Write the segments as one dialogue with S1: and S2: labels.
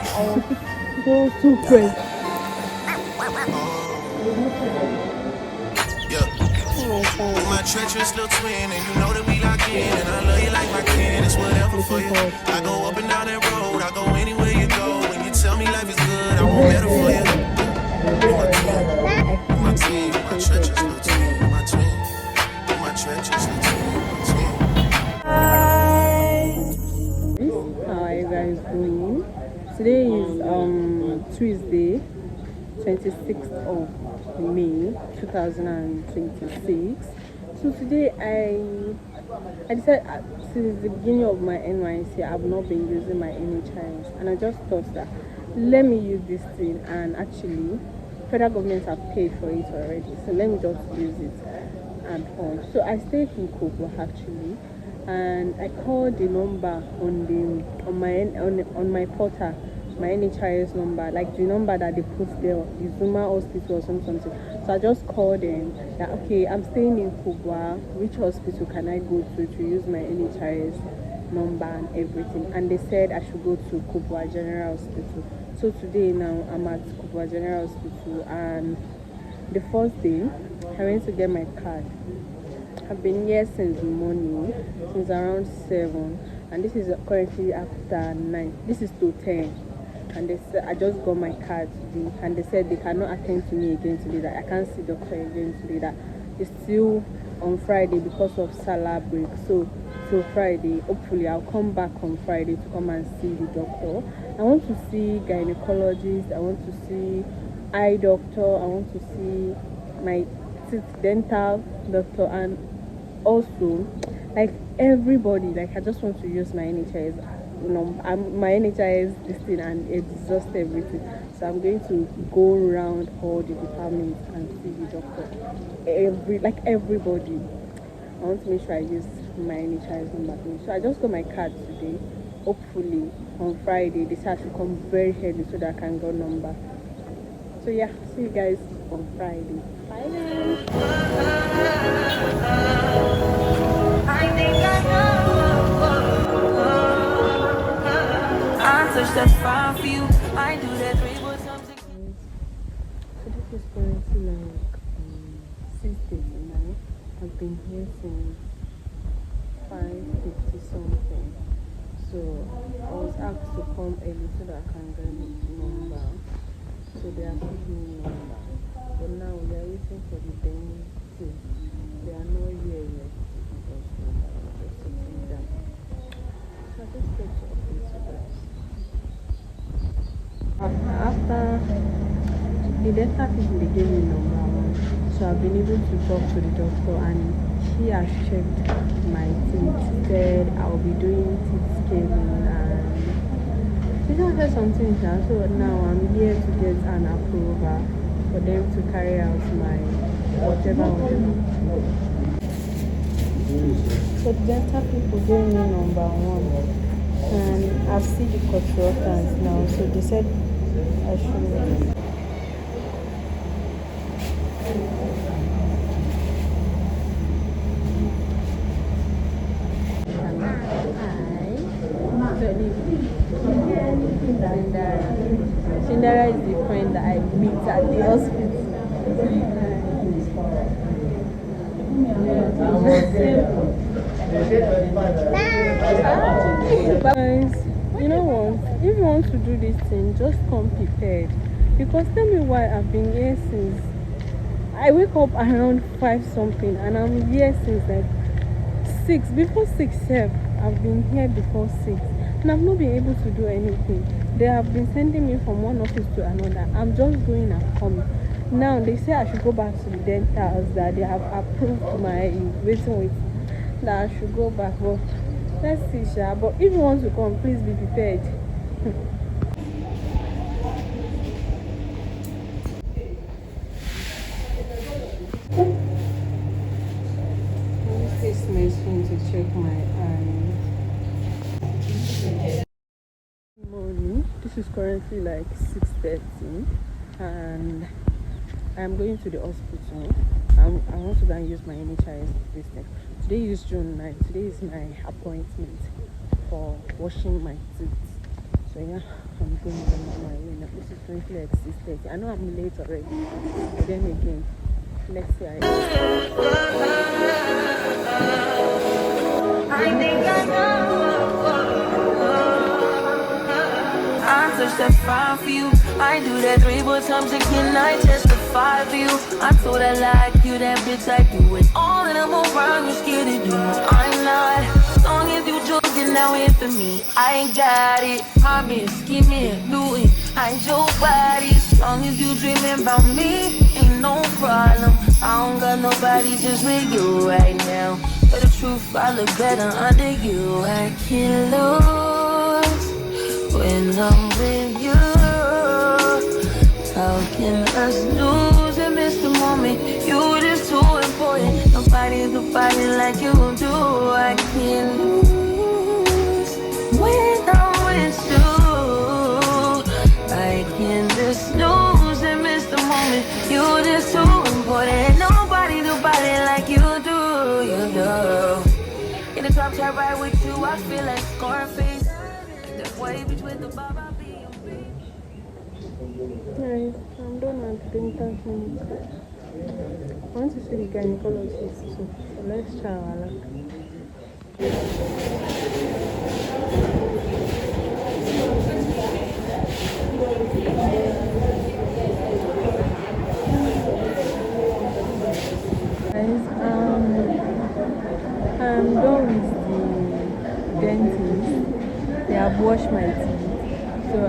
S1: So super.
S2: My treacherous little twin, and you know that we lock in, and I love you like my kin. It's whatever for you. I go up and down that road, I go anywhere you go. When you tell me life is good, I want better for you. My twin, my treacherous little twin, my twin, my treacherous little twin, my twin.
S1: How are you guys doing? Today is Tuesday, 26th of May 2026. So today I decided since the beginning of my NYSC I've not been using my NHIS, and I just thought that let me use this thing, and actually federal government have paid for it already, so let me just use it and on. So I stay in Kubwa actually, and I called the number on my portal, my NHIS number, like the number that they put there, the Zuma hospital or something. So I just called them that okay, I'm staying in Kubwa, which hospital can I go to use my NHIS number and everything, and they said I should go to Kubwa General Hospital. So today now I'm at Kubwa General Hospital, and the first day I went to get my card. I've been here since morning, since around 7, and this is currently after 9. This is to 10, and they said I just got my card today, and they said they cannot attend to me again today, that I can't see doctor again today, that it's still on Friday because of Salah break. So till Friday, hopefully I'll come back on Friday to come and see the doctor. I want to see gynecologist, I want to see eye doctor, I want to see my dental doctor, and also like everybody, like I just want to use my NHIS, my NHIS this thing, and exhaust everything. So I'm going to go around all the departments and see the doctor, everybody. I want to make sure I use my NHIS number. So I just got my card today. Hopefully on Friday they say I should come very early so that I can get number. So yeah, see you guys on Friday. Bye then. I think I know. I touch that fire for you. I do that 3 but something. So this is currently like 6:39. I've been here since 5:50 something. So I was asked to come early so that I can get number. So they are giving me number. But now we are waiting for the dentist. They are not here yet. Just sitting down. So I just get to update you guys. After the dental people, they gave me number 1. So I've been able to talk to the doctor, and he has checked my teeth. Said I'll be doing teeth scaling, and he said something. So now I'm here to get an approval for them to carry out my whatever. So the dental people gave me number 1, and I've seen the consultants now. So they said I should. Shindara is the friend that I meet at the hospital. Guys, you know what? If you want to do this thing, just come prepared. Because tell me why I've been here since I wake up around 5 something, and I'm here since like 6. Before 6, I've been here before 6, and I've not been able to do anything. They have been sending me from one office to another. I'm just going and coming. Now they say I should go back to the dentals, that they have approved my waiting with, that I should go back. But let's see, Sha. But if you want to come, please be prepared. This machine to check my eyes. Morning. This is currently like 6:30, and I'm going to the hospital. I want to go and use my NHIS business. Today is June 9th. Today is my appointment for washing my teeth. So yeah. I'm going on my way now. This is currently like 6:30. I know I'm late already, but then again, let's see.
S2: I think I know. I touch that 5 for you. I do that 3 more times again. I testify for you. I told I like you, that bitch I do it. All of them around you scared to do it. I'm not. As long as you joking now in for me, I ain't got it. Promise, give me a new it. I ain't your body. As long as you dreaming about me, ain't no problem. I don't got nobody just with you right now. But the truth, I look better under you. I can't lose when I'm with you. How can us lose and miss the moment? You just too important. Nobody's like you do. I can't lose when I'm with you. I can't just lose and miss the moment. You just too important. Nobody like you do. You do. In the top chair right with you, I feel like Scarface. That way between the Baba B and B.
S1: Guys, I'm done at 10:30 minutes. I want to see the gynecologist too. So let's try our luck. Guys, I'm done with the dentist. They have washed my teeth. So I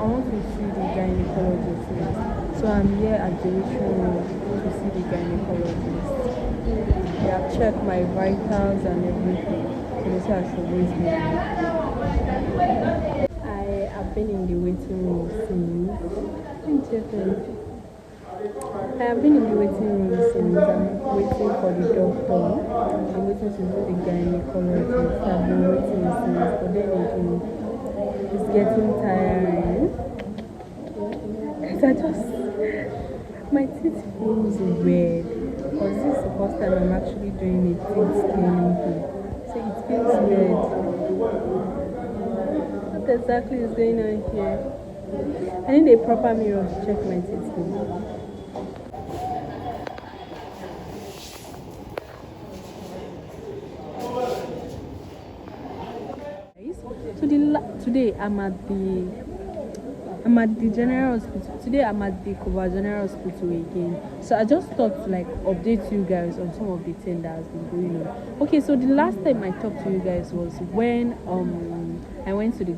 S1: want to see the gynecologist next. So I'm here at the waiting room to see the gynecologist. They have checked my vitals and everything. So they say I should wait here. I have been in the waiting room since. I have been in the waiting room since. I'm waiting for the doctor. I'm waiting to see the gynecologist. I've been waiting since. But then again, it's getting tiring. Because my teeth feels weird. Because this is the first time I'm actually doing a teeth scanning here. So it feels weird. What exactly is going on here? I need a proper mirror to check my teeth here. So today I'm at the General Hospital. Today I'm at the Kubwa General Hospital again. So I just thought to like update you guys on some of the things that has been going on. Okay, so the last time I talked to you guys was when I went to the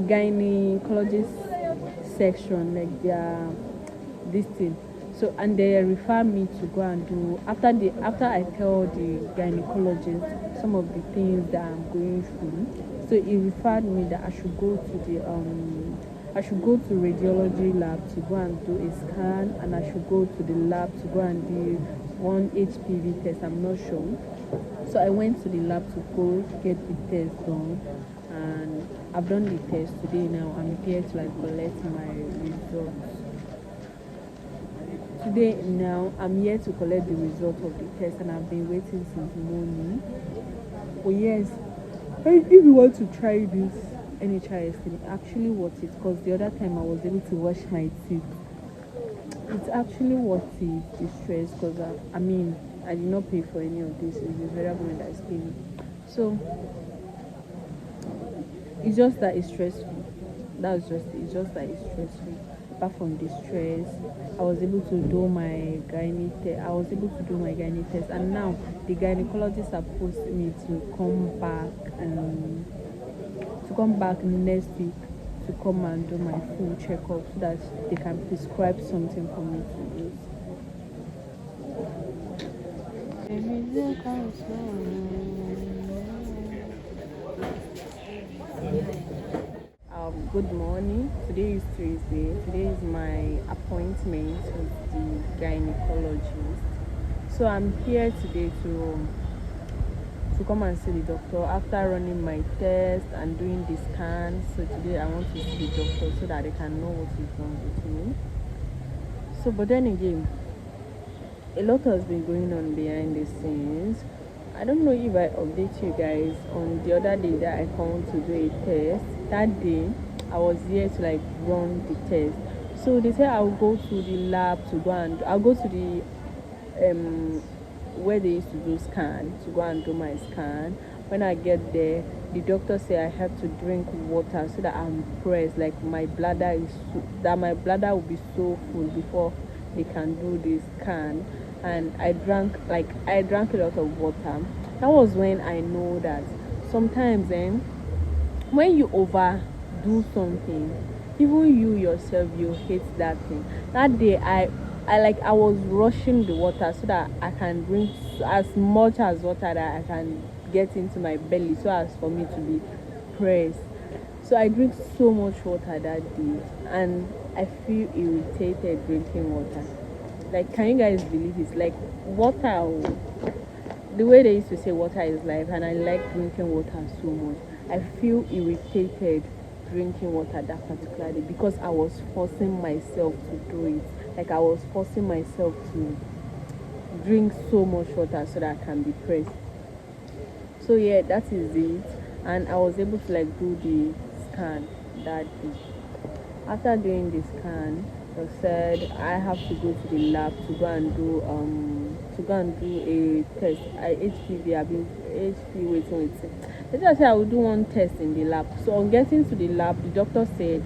S1: gynecologist section, like their this thing. So and they refer me to go and do after I tell the gynecologist some of the things that I'm going through. So he referred me that I should go to radiology lab to go and do a scan, and I should go to the lab to go and do one HPV test. I'm not sure. So I went to the lab to go get the test done, and I've done the test today. Now I'm here to like collect my results. Today now I'm here to collect the result of the test, and I've been waiting since morning. Oh yes, if you want to try this NHIS thing, it's actually worth it, because the other time I was able to wash my teeth. It's actually worth it, the stress, because I did not pay for any of this. It's the federal government that is paying. So it's just that it's stressful. It's just that it's stressful. Apart from the stress, I was able to do my gynae test, and now the gynecologist have forced me to come back next week to come and do my full checkup, so that they can prescribe something for me to use. Good morning. Today is Tuesday. Today is my appointment with the gynecologist. So I'm here today to come and see the doctor after running my test and doing the scan. So today I want to see the doctor so that they can know what is wrong with me. So but then again, a lot has been going on behind the scenes. I don't know if I update you guys on the other day that I come to do a test. that day I was here to like run the test. So they said I'll go to the lab to go and I'll go to the where they used to do scan to go and do my scan. When I get there, the doctor said I have to drink water so that I'm pressed, like my bladder is that my bladder will be so full before they can do the scan. And I drank a lot of water. That was when I know that sometimes when you overdo something, even you yourself you hate that thing. That day I was rushing the water so that I can drink as much as water that I can get into my belly so as for me to be pressed. So I drink so much water that day and I feel irritated drinking water. Like, can you guys believe this? Like, water, the way they used to say water is life, and I like drinking water so much. I feel irritated drinking water that particular day because I was forcing myself to do it. Like, I was forcing myself to drink so much water so that I can be pressed. So yeah, that is it. And I was able to like do the scan that day. After doing the scan, they said I have to go to the lab to go and do a test. HPV, I've been HP waiting. They said I will do one test in the lab. So on getting to the lab, the doctor said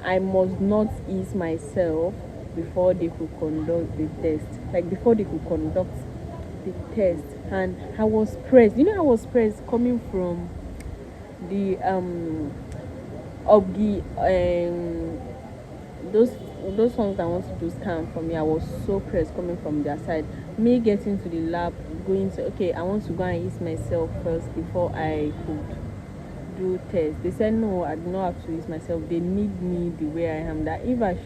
S1: I must not ease myself before they could conduct the test. Like before they could conduct the test. And I was pressed. I was pressed coming from the those ones that want to do scan for me. I was so pressed coming from their side. Me getting to the lab, going to okay, I want to go and ease myself first before I could do test. They said no, I do not have to ease myself. They need me the way I am. That if I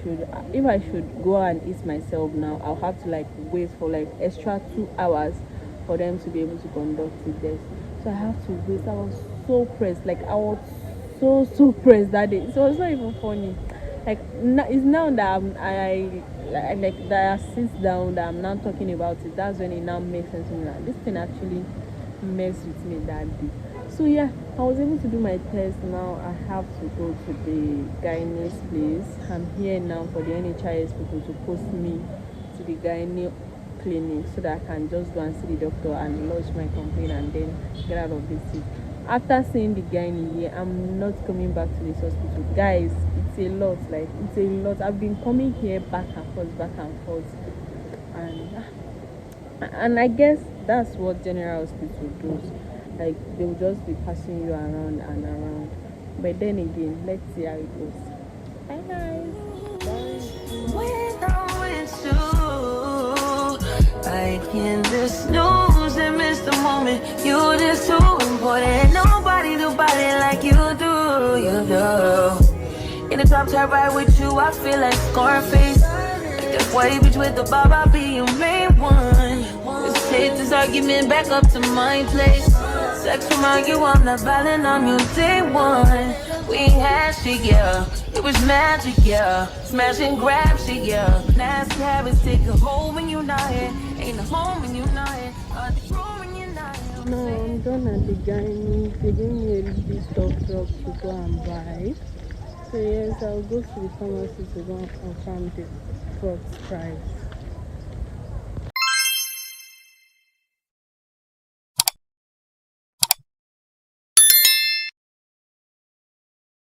S1: should go and ease myself now, I'll have to like wait for like extra 2 hours for them to be able to conduct the test. So I have to wait. I was so pressed. Like I was so pressed that day. So it's not even funny. Like it's now that I sit down that I'm now talking about it. That's when it now makes sense to me. Like, this thing actually messed with me that day. So yeah, I was able to do my test. Now I have to go to the gyne's place. I'm here now for the NHIS people to post me to the gyne clinic so that I can just go and see the doctor and lodge my complaint and then get out of this city. After seeing the gyne here, I'm not coming back to this hospital. Guys, it's a lot. Like, it's a lot. I've been coming here back and forth. And I guess that's what General Hospital does. Like, they'll just be passing you around and around. But then again, let's see how it goes. Bye, guys.
S3: When I'm with you, I can just snooze and miss the moment. You're just too important. Nobody do body like you do. In the top tier ride with you, I feel like Scarface. Like that white bitch with the bob, I'll be your main one. Let's take this argument back up to my place. Sex remind you I'm not violent, I'm your day one. We ain't had shit, yeah. It was magic, yeah. Smash and grab shit, yeah. Nasty habits take a hold when you're not here. Ain't a home when you're not here. Room when you're not here.
S1: No, I'm done at the gyne. They gave me a little stock drop to go and buy. So yes, I'll go to the pharmacy to go and confirm the drug price.